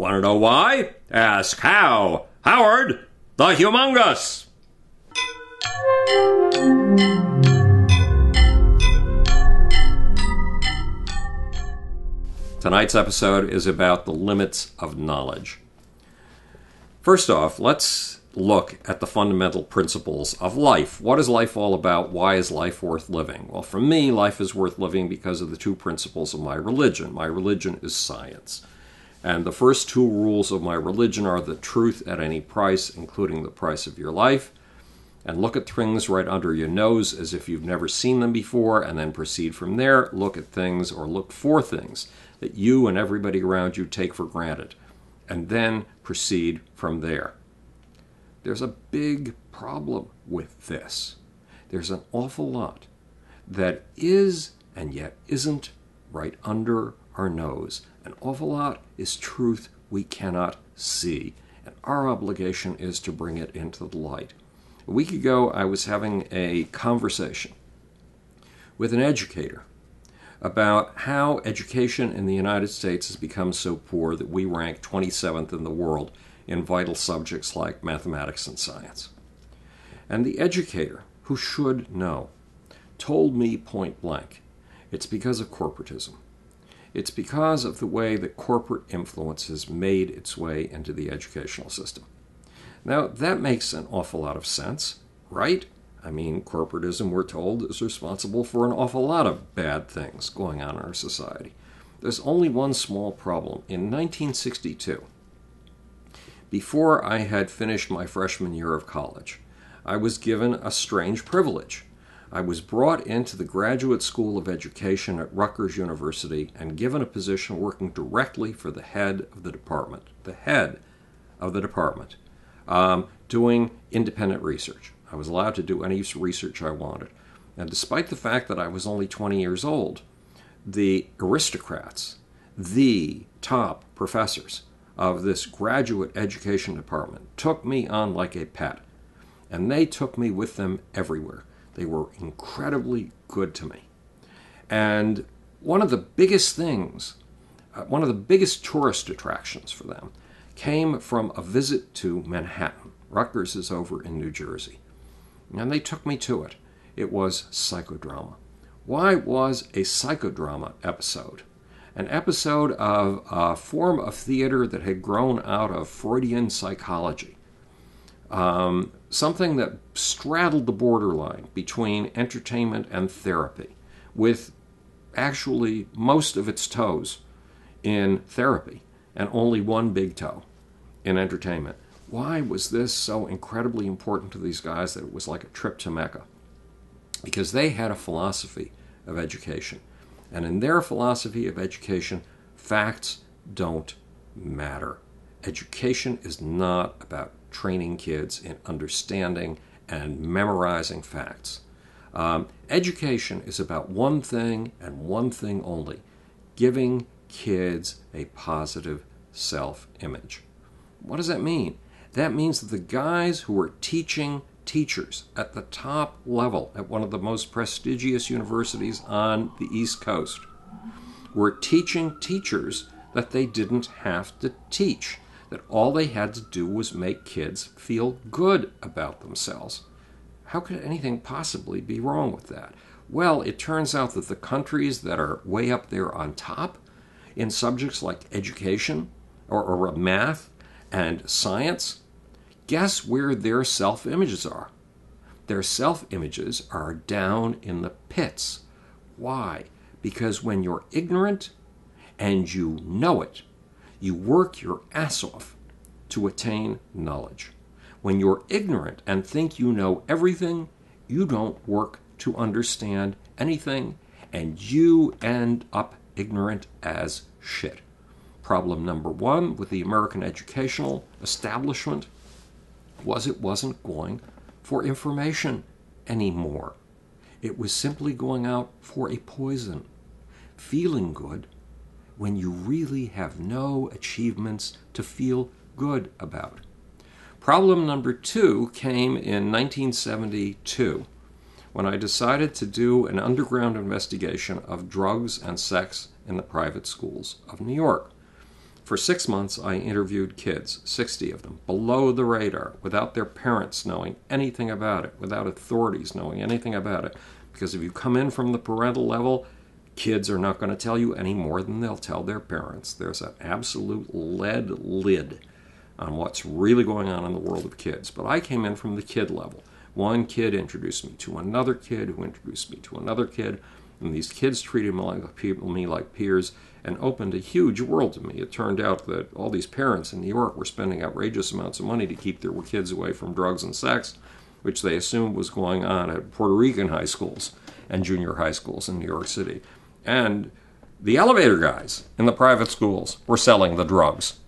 Want to know why? Ask how. Howard the Humongous! Tonight's episode is about the limits of knowledge. First off, let's look at the fundamental principles of life. What is life all about? Why is life worth living? Well, for me, life is worth living because of the two principles of my religion. My religion is science. And the first two rules of my religion are the truth at any price, including the price of your life, and look at things right under your nose as if you've never seen them before, and then proceed from there. Look at things or look for things that you and everybody around you take for granted, and then proceed from there. There's a big problem with this. There's an awful lot that is and yet isn't right under our nose. An awful lot is truth we cannot see, and our obligation is to bring it into the light. A week ago, I was having a conversation with an educator about how education in the United States has become so poor that we rank 27th in the world in vital subjects like mathematics and science. And the educator, who should know, told me point blank, it's because of corporatism. It's because of the way that corporate influence has made its way into the educational system. Now, that makes an awful lot of sense, right? I mean, corporatism, we're told, is responsible for an awful lot of bad things going on in our society. There's only one small problem. In 1962, before I had finished my freshman year of college, I was given a strange privilege. I was brought into the Graduate School of Education at Rutgers University and given a position working directly for the head of the department. Doing independent research. I was allowed to do any research I wanted. And despite the fact that I was only 20 years old, the aristocrats, the top professors of this graduate education department, took me on like a pet. And they took me with them everywhere. They were incredibly good to me. And one of the biggest things, one of the biggest tourist attractions for them came from a visit to Manhattan. Rutgers is over in New Jersey. And they took me to it. It was psychodrama. Why was a psychodrama episode? An episode of a form of theater that had grown out of Freudian psychology. Something that straddled the borderline between entertainment and therapy, with actually most of its toes in therapy and only one big toe in entertainment. Why was this so incredibly important to these guys that it was like a trip to Mecca? Because they had a philosophy of education. And in their philosophy of education, facts don't matter. Education is not about training kids in understanding and memorizing facts. Education is about one thing and one thing only: giving kids a positive self-image. What does that mean? That means that the guys who are teaching teachers at the top level at one of the most prestigious universities on the East Coast were teaching teachers that they didn't have to teach, that all they had to do was make kids feel good about themselves. How could anything possibly be wrong with that? Well, it turns out that the countries that are way up there on top in subjects like education or math and science, guess where their self-images are? Their self-images are down in the pits. Why? Because when you're ignorant and you know it, you work your ass off to attain knowledge. When you're ignorant and think you know everything, you don't work to understand anything, and you end up ignorant as shit. Problem number one with the American educational establishment was it wasn't going for information anymore. It was simply going out for a poison. Feeling good when you really have no achievements to feel good about. Problem number two came in 1972 when I decided to do an underground investigation of drugs and sex in the private schools of New York. For 6 months, I interviewed kids, 60 of them, below the radar, without their parents knowing anything about it, without authorities knowing anything about it. Because if you come in from the parental level, kids are not going to tell you any more than they'll tell their parents. There's an absolute lead lid on what's really going on in the world of kids. But I came in from the kid level. One kid introduced me to another kid who introduced me to another kid, and these kids treated me like peers and opened a huge world to me. It turned out that all these parents in New York were spending outrageous amounts of money to keep their kids away from drugs and sex, which they assumed was going on at Puerto Rican high schools and junior high schools in New York City. And the elevator guys in the private schools were selling the drugs.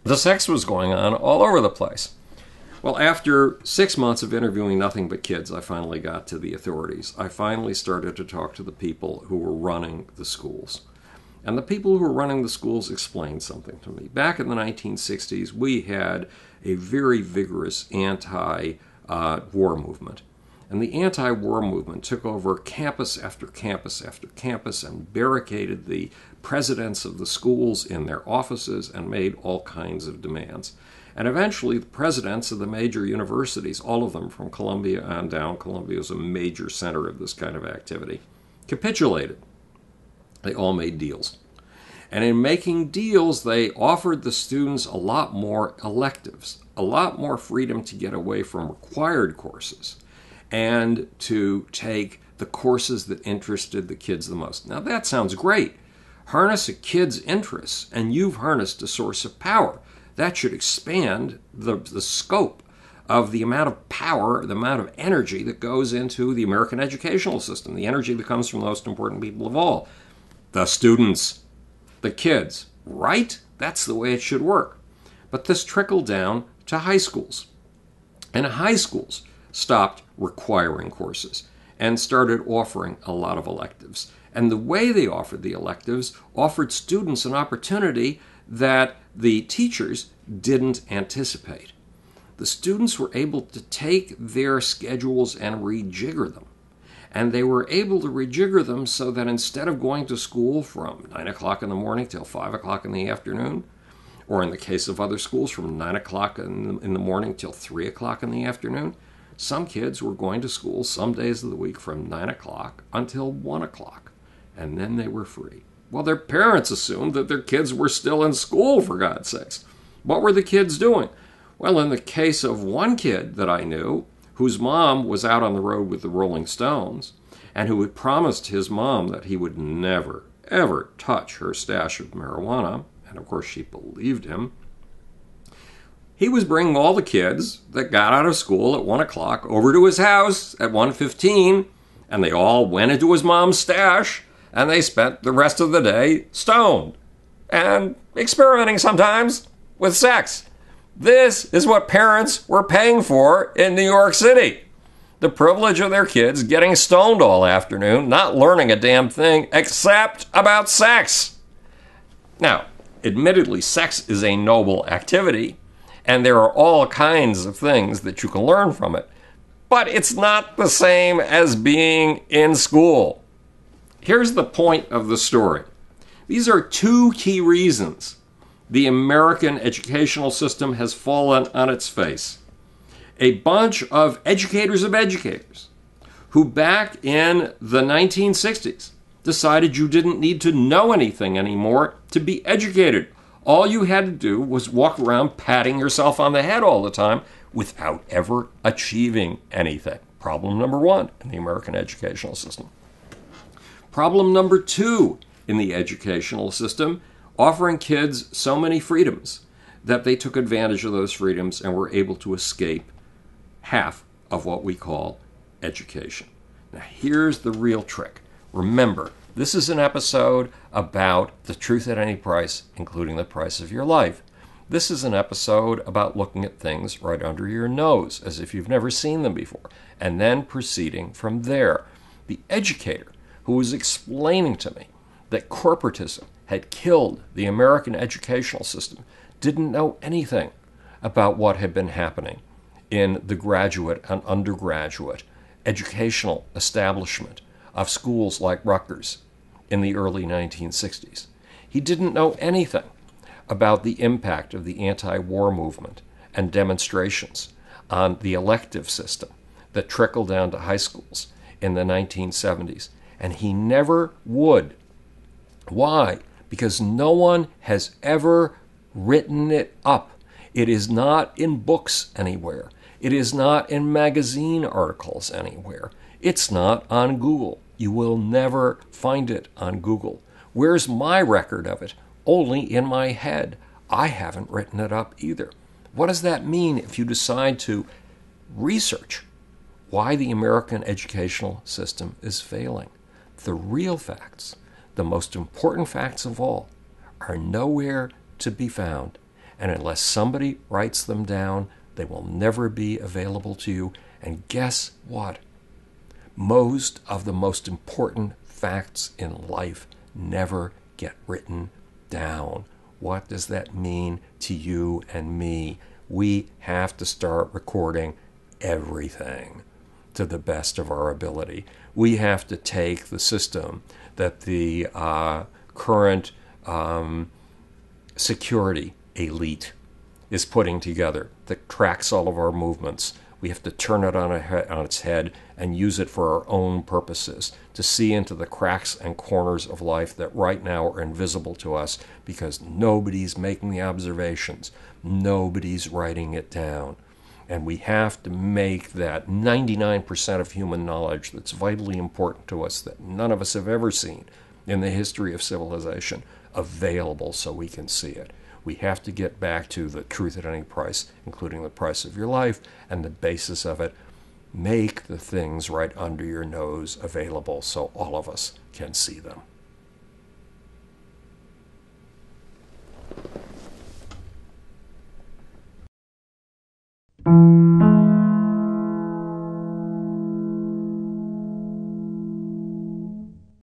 The sex was going on all over the place. Well, after 6 months of interviewing nothing but kids, I finally got to the authorities. I finally started to talk to the people who were running the schools. And the people who were running the schools explained something to me. Back in the 1960s, we had a very vigorous anti-war movement. And the anti-war movement took over campus after campus after campus and barricaded the presidents of the schools in their offices and made all kinds of demands. And eventually, the presidents of the major universities, all of them from Columbia on down, Columbia was a major center of this kind of activity, capitulated. They all made deals. And in making deals, they offered the students a lot more electives, a lot more freedom to get away from required courses and to take the courses that interested the kids the most. Now, that sounds great. Harness a kid's interests, and you've harnessed a source of power. That should expand the scope of the amount of power, the amount of energy that goes into the American educational system, the energy that comes from the most important people of all, the students, the kids, right? That's the way it should work. But this trickled down to high schools. And high schools stopped requiring courses and started offering a lot of electives. And the way they offered the electives offered students an opportunity that the teachers didn't anticipate. The students were able to take their schedules and rejigger them. And they were able to rejigger them so that instead of going to school from 9 o'clock in the morning till 5 o'clock in the afternoon, or in the case of other schools from 9 o'clock in the morning till 3 o'clock in the afternoon, some kids were going to school some days of the week from 9 o'clock until 1 o'clock, and then they were free. Well, their parents assumed that their kids were still in school, for God's sakes. What were the kids doing? Well, in the case of one kid that I knew, whose mom was out on the road with the Rolling Stones, and who had promised his mom that he would never, ever touch her stash of marijuana, and of course she believed him, he was bringing all the kids that got out of school at 1 o'clock over to his house at 1:15, and they all went into his mom's stash, and they spent the rest of the day stoned and experimenting sometimes with sex. This is what parents were paying for in New York City. The privilege of their kids getting stoned all afternoon, not learning a damn thing except about sex. Now, admittedly, sex is a noble activity, and there are all kinds of things that you can learn from it. But it's not the same as being in school. Here's the point of the story. These are two key reasons the American educational system has fallen on its face. A bunch of educators who back in the 1960s decided you didn't need to know anything anymore to be educated. All you had to do was walk around patting yourself on the head all the time without ever achieving anything. Problem number one in the American educational system. Problem number two in the educational system, offering kids so many freedoms that they took advantage of those freedoms and were able to escape half of what we call education. Now, here's the real trick. Remember, this is an episode about the truth at any price, including the price of your life. This is an episode about looking at things right under your nose, as if you've never seen them before, and then proceeding from there. The educator who was explaining to me that corporatism had killed the American educational system didn't know anything about what had been happening in the graduate and undergraduate educational establishment of schools like Rutgers in the early 1960s. He didn't know anything about the impact of the anti-war movement and demonstrations on the elective system that trickled down to high schools in the 1970s. And he never would. Why? Because no one has ever written it up. It is not in books anywhere. It is not in magazine articles anywhere. It's not on Google. You will never find it on Google. Where's my record of it? Only in my head. I haven't written it up either. What does that mean if you decide to research why the American educational system is failing? The real facts, the most important facts of all, are nowhere to be found. And unless somebody writes them down, they will never be available to you. And guess what? Most of the most important facts in life never get written down. What does that mean to you and me? We have to start recording everything to the best of our ability. We have to take the system that the current security elite is putting together that tracks all of our movements. We have to turn it on its head and use it for our own purposes, to see into the cracks and corners of life that right now are invisible to us because nobody's making the observations. Nobody's writing it down. And we have to make that 99% of human knowledge that's vitally important to us that none of us have ever seen in the history of civilization available so we can see it. We have to get back to the truth at any price, including the price of your life, and the basis of it. Make the things right under your nose available so all of us can see them.